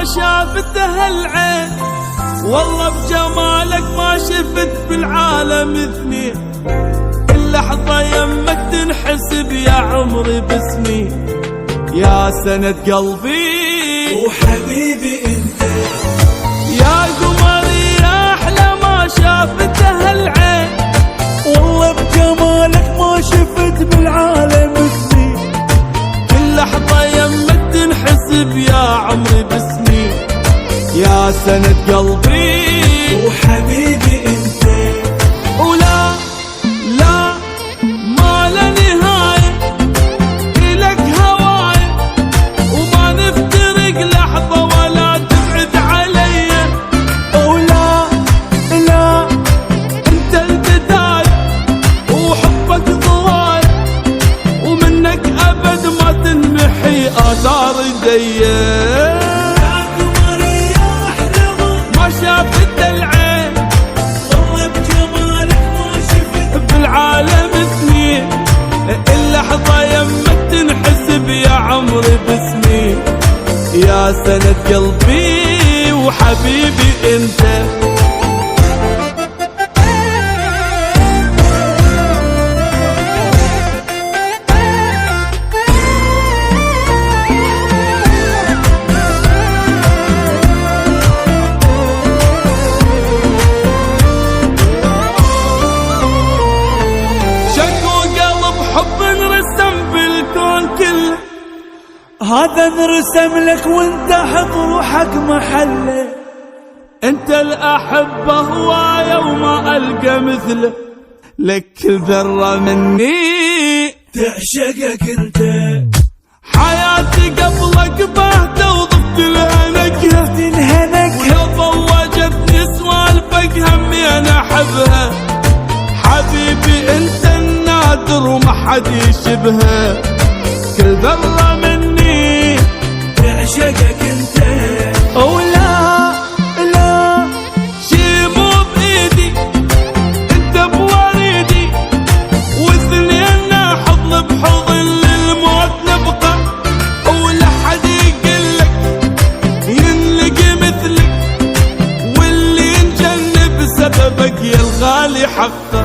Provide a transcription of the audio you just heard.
ما شافته العين، والله بجمالك ما شفت بالعالم اثنين. كل لحظة يمك تنحسب يا عمري باسمي، يا سند قلبي وحبيبي انت، يا قمري يا احلى ما شافته العين، والله بجمالك ما شفت بالعالم اثنين. كل لحظة يمك تنحسب يا عمري باسمي، يا سند قلبي وحبيبي انت. ولا لا ما لا نهاية إلك هواي، وما نفترق لحظة ولا تبعد علي. ولا لا انت البداية وحبك ضوايا، ومنك أبد ما تنمحي آثار ايديا. ما شافت العين، والله بجمالك ما شفت بالعالم اثنين. اللحظة يمك تنحسب يا عمري باسمي، يا سند قلبي وحبيبي انت. هذا انرسم لك وانت حط روحك محله. انت الأحبة هواية وما ألقى مثله، لك كل ذرة مني تعشقك انت. حياتي قبلك بهتة وضفت لها نكهة، ولو ضوجتني سوالفك همي انا احبها. حبيبي انت النادر وما حد يشبهه، كل ذرة مني تعشقك انت. ولا لا شي مو بايدي، انت بوريدي، واثنين حضن بحضن للموت نبقى. ولا حد يقلك ينلقي مثلك، واللي ينجن بسببك يا الغالي حقه.